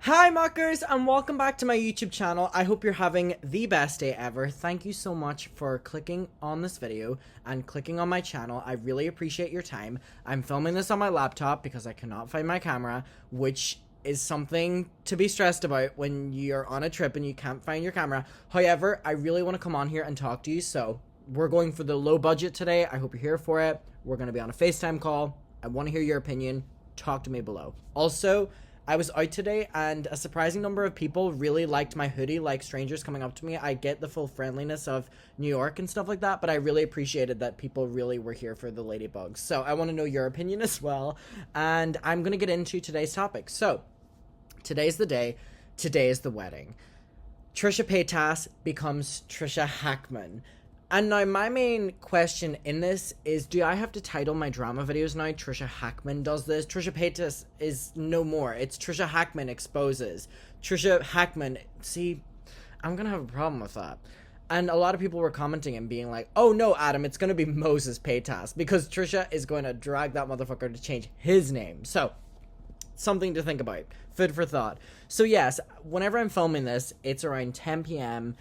Hi muckers, and welcome back to my YouTube channel. I hope you're having the best day ever. Thank you so much for clicking on this video and clicking on my channel. I really appreciate your time. I'm filming this on my laptop because I cannot find my camera, which is something to be stressed about when you're on a trip and you can't find your camera. However, I really want to come on here and talk to you, so we're going for the low budget today. I hope you're here for it. We're going to be on a FaceTime call. I want to hear your opinion. Talk to me below. Also, I was out today and a surprising number of people really liked my hoodie, like strangers coming up to me. I get the full friendliness of New York and stuff like that, but I really appreciated that people really were here for the ladybugs. So I want to know your opinion as well, and I'm going to get into today's topic. So today's the day. Today is the wedding. Trisha Paytas becomes Trisha Hackman. And now my main question in this is, do I have to title my drama videos now Trisha Hackman does this? Trisha Paytas is no more. It's Trisha Hackman exposes. Trisha Hackman, see, I'm gonna have a problem with that. And a lot of people were commenting and being like, oh no, Adam, it's gonna be Moses Paytas, because Trisha is going to drag that motherfucker to change his name. So, something to think about. Food for thought. So yes, whenever I'm filming this, it's around 10 p.m.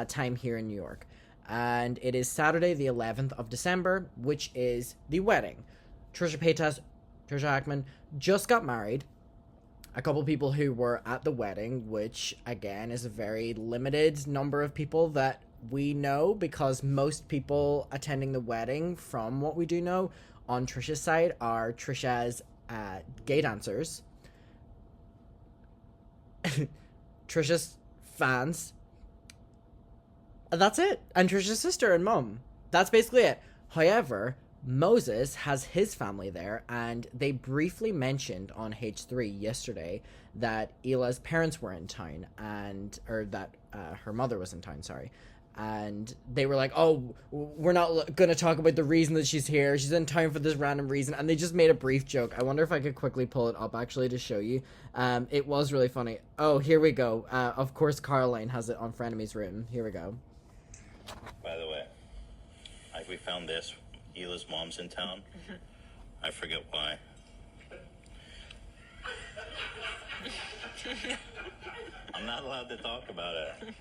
Time here in New York. And it is Saturday the 11th of December, which is the wedding. Trisha Paytas, Trisha Hackman, just got married. A couple people who were at the wedding, which again is a very limited number of people that we know, because most people attending the wedding, from what we do know on Trisha's side, are Trisha's gay dancers, Trisha's fans. That's it. And Trisha's sister and mom. That's basically it. However, Moses has his family there, and they briefly mentioned on H3 yesterday that Hila's parents were in town, or that her mother was in town, sorry. And they were like, oh, we're not going to talk about the reason that she's here. She's in town for this random reason. And they just made a brief joke. I wonder if I could quickly pull it up, actually, to show you. It was really funny. Oh, here we go. Of course, Caroline has it on Frenemy's room. Here we go. By the way, we found this. Hila's mom's in town. I forget why. I'm not allowed to talk about it.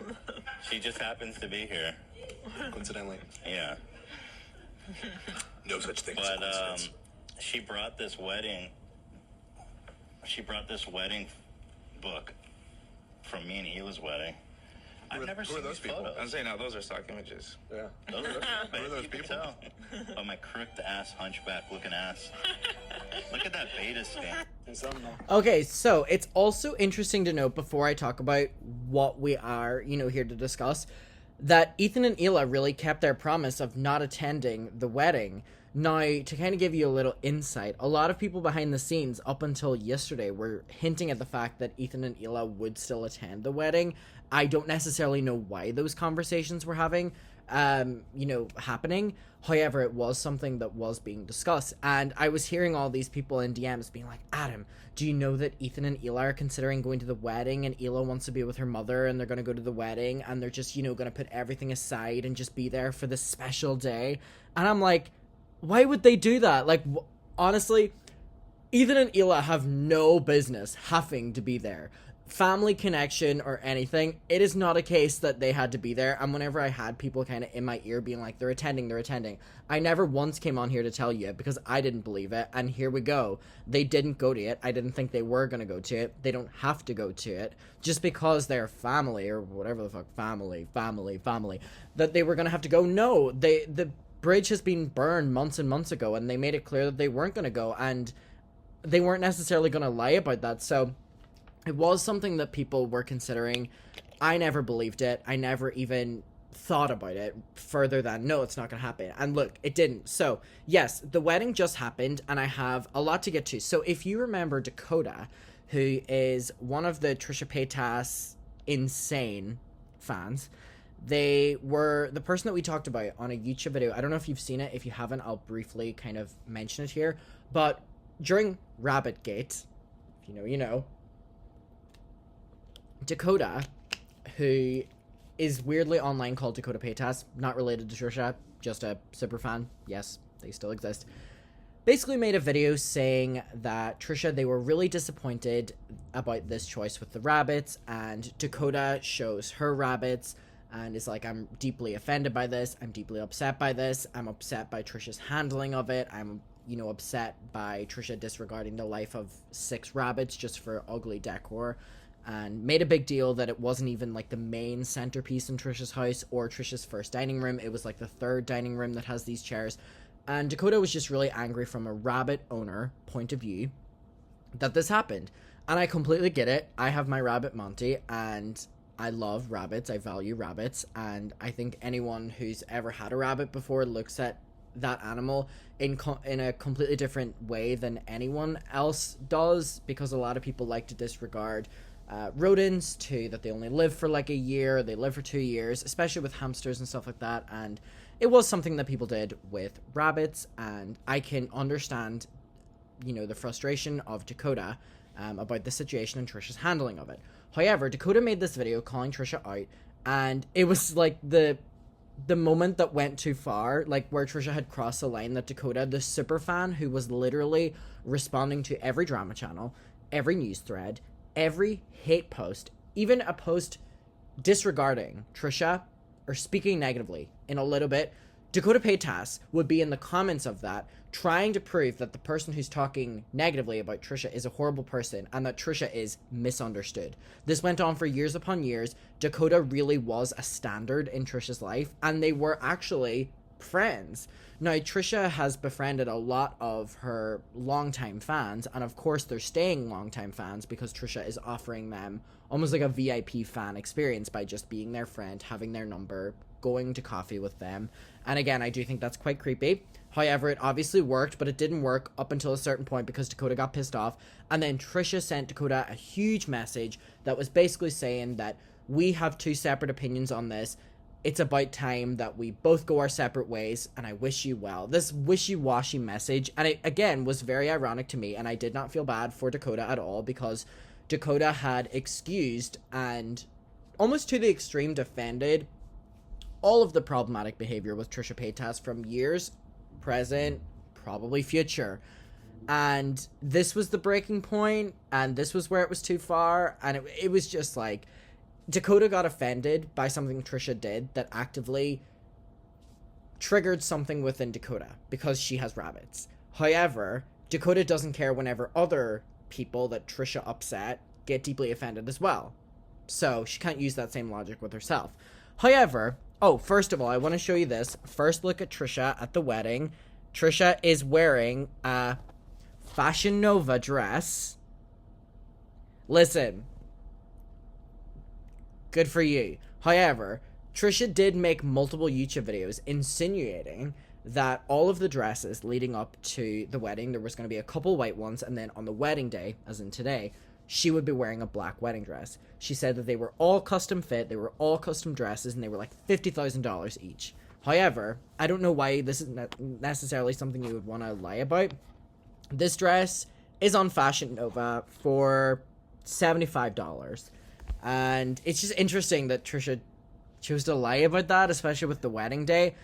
She just happens to be here. Coincidentally. Yeah. No such thing as coincidence. She brought this wedding book from me and Hila's wedding. I've never seen those people. I'm saying, no, those are stock images. Yeah. Who are those people? Oh, my crooked ass, hunchback looking ass. Look at that beta scan. Okay, so it's also interesting to note, before I talk about what we are, here to discuss, that Ethan and Hila really kept their promise of not attending the wedding. Now, to kind of give you a little insight, a lot of people behind the scenes up until yesterday were hinting at the fact that Ethan and Hila would still attend the wedding. I don't necessarily know why those conversations were happening. However, it was something that was being discussed. And I was hearing all these people in DMs being like, Adam, do you know that Ethan and Hila are considering going to the wedding, and Hila wants to be with her mother, and they're going to go to the wedding, and they're just, going to put everything aside and just be there for this special day. And I'm like, why would they do that? Like, honestly, Ethan and Hila have no business having to be there. Family connection or anything, it is not a case that they had to be there. And whenever I had people kind of in my ear being like, they're attending, I never once came on here to tell you it, because I didn't believe it. And here we go. They didn't go to it. I didn't think they were going to go to it. They don't have to go to it just because they're family, or whatever the fuck, family, that they were going to have to go. No, the bridge has been burned months and months ago, and they made it clear that they weren't going to go, and they weren't necessarily going to lie about that. So it was something that people were considering. I never believed it. I never even thought about it further than, no, it's not going to happen. And look, it didn't. So, yes, the wedding just happened, and I have a lot to get to. So, if you remember Dakota, who is one of the Trisha Paytas insane fans, they were the person that we talked about on a YouTube video. I don't know if you've seen it. If you haven't, I'll briefly kind of mention it here. But during Rabbitgate, if you know, you know, Dakota, who is weirdly online called Dakota Paytas, not related to Trisha, just a super fan. Yes, they still exist. basically made a video saying that Trisha, they were really disappointed about this choice with the rabbits, and Dakota shows her rabbits and is like, I'm deeply offended by this, I'm deeply upset by this, I'm upset by Trisha's handling of it, I'm, you know, upset by Trisha disregarding the life of 6 rabbits just for ugly decor, and made a big deal that it wasn't even like the main centerpiece in Trisha's house or Trisha's first dining room. It was like the 3rd dining room that has these chairs. And Dakota was just really angry from a rabbit owner point of view that this happened. And I completely get it. I have my rabbit Monty, and I love rabbits. I value rabbits. And I think anyone who's ever had a rabbit before looks at that animal in a completely different way than anyone else does, because a lot of people like to disregard rodents to that they only live for like a year, they live for 2 years, especially with hamsters and stuff like that. And it was something that people did with rabbits, and I can understand, you know, the frustration of Dakota about the situation and Trisha's handling of it. However, Dakota made this video calling Trisha out, and it was like the moment that went too far, like where Trisha had crossed the line, that Dakota, the super fan who was literally responding to every drama channel, every news thread, every hate post, even a post disregarding Trisha or speaking negatively in a little bit, Dakota Paytas would be in the comments of that trying to prove that the person who's talking negatively about Trisha is a horrible person and that Trisha is misunderstood. This went on for years upon years. Dakota really was a standard in Trisha's life, and they were actually friends. Now, Trisha has befriended a lot of her longtime fans, and of course they're staying longtime fans because Trisha is offering them almost like a VIP fan experience by just being their friend, having their number, going to coffee with them. And again, I do think that's quite creepy. However, it obviously worked, but it didn't work up until a certain point because Dakota got pissed off, and then Trisha sent Dakota a huge message that was basically saying that we have 2 separate opinions on this. It's about time that we both go our separate ways, and I wish you well. This wishy-washy message, and it, again, was very ironic to me, and I did not feel bad for Dakota at all, because Dakota had excused and almost to the extreme defended all of the problematic behavior with Trisha Paytas from years, present, probably future. And this was the breaking point, and this was where it was too far, and it was just like, Dakota got offended by something Trisha did that actively triggered something within Dakota because she has rabbits. However, Dakota doesn't care whenever other people that Trisha upset get deeply offended as well. So she can't use that same logic with herself. However, first of all, I want to show you this. First look at Trisha at the wedding. Trisha is wearing a Fashion Nova dress. Listen. Good for you. However, Trisha did make multiple YouTube videos insinuating that all of the dresses leading up to the wedding, there was going to be a couple white ones, and then on the wedding day, as in today, she would be wearing a black wedding dress. She said that they were all custom fit, they were all custom dresses, and they were like $50,000 each. However, I don't know why this is necessarily something you would want to lie about. This dress is on Fashion Nova for $75. And it's just interesting that Trisha chose to lie about that, especially with the wedding day.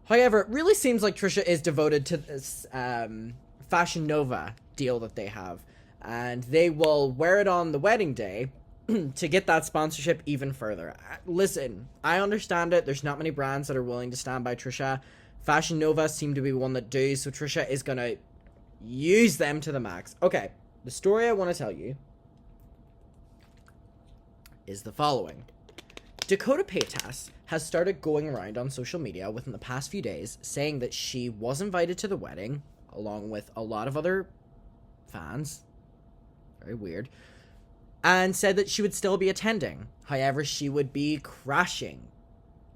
However, it really seems like Trisha is devoted to this Fashion Nova deal that they have. And they will wear it on the wedding day to get that sponsorship even further. Listen, I understand it. There's not many brands that are willing to stand by Trisha. Fashion Nova seem to be one that do, so Trisha is going to use them to the max. Okay, the story I want to tell you is the following. Dakota Paytas has started going around on social media within the past few days saying that she was invited to the wedding along with a lot of other fans, very weird, and said that she would still be attending. However, she would be crashing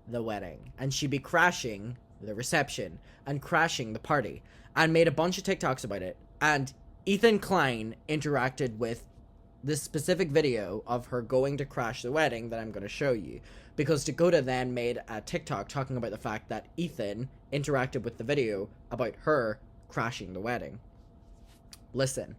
the wedding, and she'd be crashing the reception and crashing the party, and made a bunch of TikToks about it. And Ethan Klein interacted with this specific video of her going to crash the wedding that I'm going to show you, because Dakota then made a TikTok talking about the fact that Ethan interacted with the video about her crashing the wedding. Listen,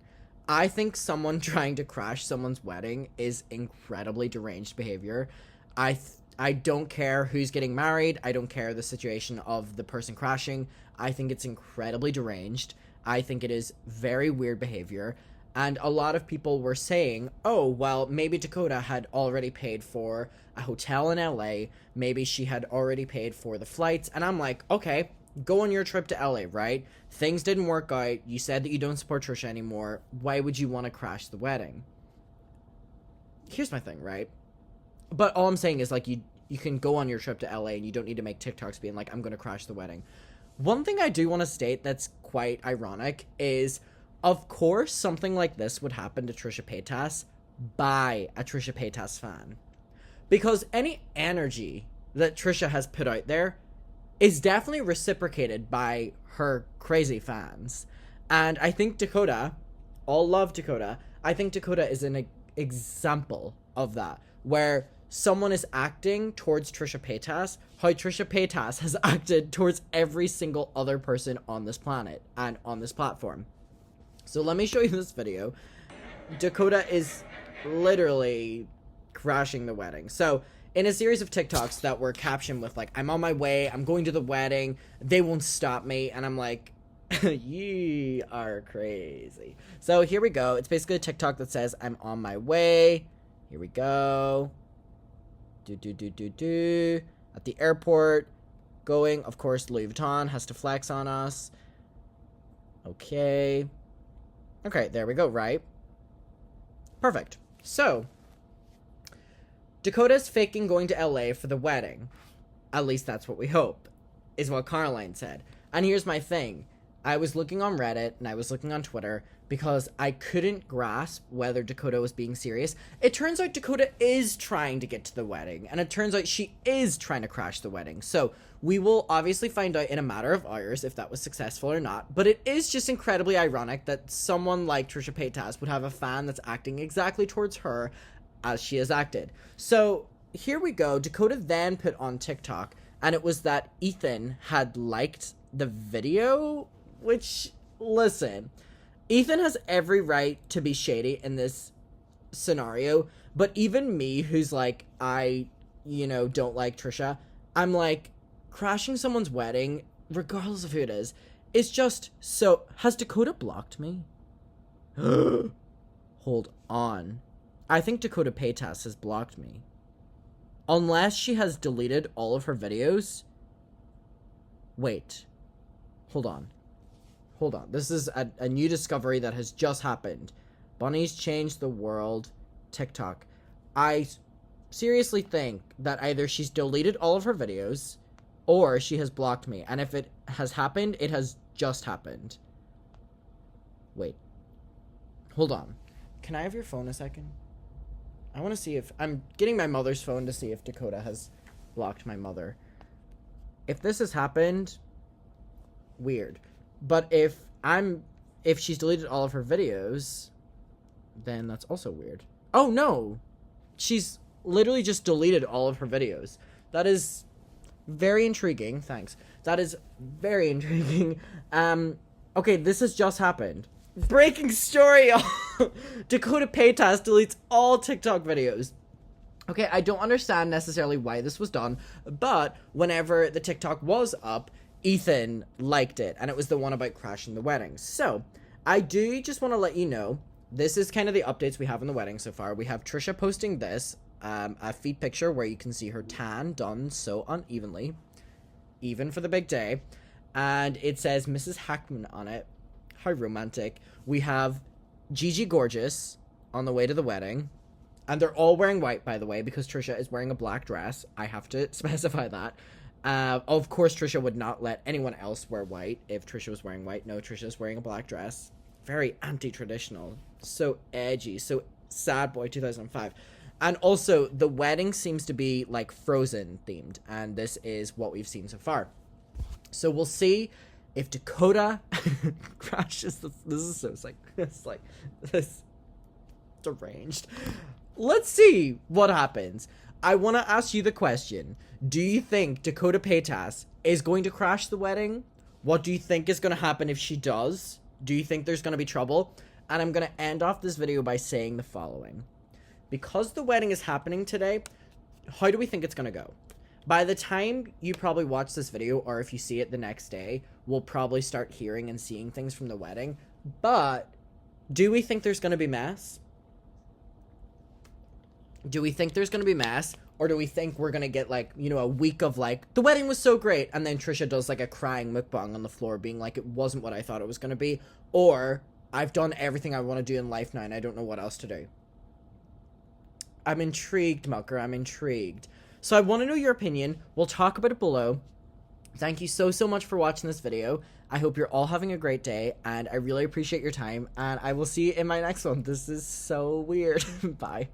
I think someone trying to crash someone's wedding is incredibly deranged behavior. I don't care who's getting married. I don't care the situation of the person crashing. I think it's incredibly deranged. I think it is very weird behavior. And a lot of people were saying, oh, well, maybe Dakota had already paid for a hotel in LA. Maybe she had already paid for the flights. And I'm like, okay, go on your trip to LA, right? Things didn't work out. You said that you don't support Trisha anymore. Why would you want to crash the wedding? Here's my thing, right? But all I'm saying is, like, you can go on your trip to LA and you don't need to make TikToks being like, I'm going to crash the wedding. One thing I do want to state that's quite ironic is, of course, something like this would happen to Trisha Paytas by a Trisha Paytas fan. Because any energy that Trisha has put out there is definitely reciprocated by her crazy fans. And I think Dakota, all love Dakota, I think Dakota is an example of that, where someone is acting towards Trisha Paytas how Trisha Paytas has acted towards every single other person on this planet and on this platform. So let me show you this video. Dakota is literally crashing the wedding. So in a series of TikToks that were captioned with like, I'm on my way, I'm going to the wedding, they won't stop me, and I'm like, ye are crazy. So here we go. It's basically a TikTok that says, I'm on my way. Here we go. At the airport, going, of course, Louis Vuitton has to flex on us. Okay, there we go, right? Perfect. So, Dakota's faking going to LA for the wedding. At least that's what we hope, is what Caroline said. And here's my thing. I was looking on Reddit and I was looking on Twitter because I couldn't grasp whether Dakota was being serious. It turns out Dakota is trying to get to the wedding, and it turns out she is trying to crash the wedding. So we will obviously find out in a matter of hours if that was successful or not, but it is just incredibly ironic that someone like Trisha Paytas would have a fan that's acting exactly towards her as she has acted. So here we go. Dakota then put on TikTok, and it was that Ethan had liked the video, which, listen, Ethan has every right to be shady in this scenario, but even me, who's like, I, don't like Trisha, I'm like, crashing someone's wedding, regardless of who it is just so... Has Dakota blocked me? Hold on. I think Dakota Paytas has blocked me. Unless she has deleted all of her videos. Wait. Hold on. This is a new discovery that has just happened. Bunnies changed the world. TikTok. I seriously think that either she's deleted all of her videos or she has blocked me. And if it has happened, it has just happened. Wait. Hold on. Can I have your phone a second? I want to see if... I'm getting my mother's phone to see if Dakota has blocked my mother. If this has happened... Weird. But if she's deleted all of her videos, then that's also weird. Oh, no. She's literally just deleted all of her videos. That is very intriguing. Thanks. That is very intriguing. Okay, this has just happened. Breaking story. Dakota Paytas deletes all TikTok videos. Okay, I don't understand necessarily why this was done, but whenever the TikTok was up, Ethan liked it, and it was the one about crashing the wedding. So, I do just want to let you know, this is kind of the updates we have on the wedding so far. We have Trisha posting this, a feed picture where you can see her tan done so unevenly, even for the big day, and it says Mrs. Hackman on it. How romantic. We have Gigi Gorgeous on the way to the wedding, and they're all wearing white, by the way, because Trisha is wearing a black dress. I have to specify that. Of course, Trisha would not let anyone else wear white if Trisha was wearing white. No, Trisha's wearing a black dress. Very anti-traditional. So edgy. So sad boy 2005. And also, the wedding seems to be, like, Frozen themed. And this is what we've seen so far. So we'll see if Dakota crashes. This is so sick. It's like, this deranged. Let's see what happens. I want to ask you the question. Do you think Dakota Paytas is going to crash the wedding? What do you think is going to happen if she does? Do you think there's going to be trouble? And I'm going to end off this video by saying the following. Because the wedding is happening today, how do we think it's going to go? By the time you probably watch this video, or if you see it the next day, we'll probably start hearing and seeing things from the wedding. But do we think there's going to be mess? Do we think there's going to be mess? Or do we think we're going to get, like, you know, a week of, like, the wedding was so great, and then Trisha does, like, a crying mukbang on the floor being like, it wasn't what I thought it was going to be? Or, I've done everything I want to do in life now, and I don't know what else to do. I'm intrigued, Milker. I'm intrigued. So I want to know your opinion. We'll talk about it below. Thank you so much for watching this video. I hope you're all having a great day, and I really appreciate your time, and I will see you in my next one. This is so weird. Bye.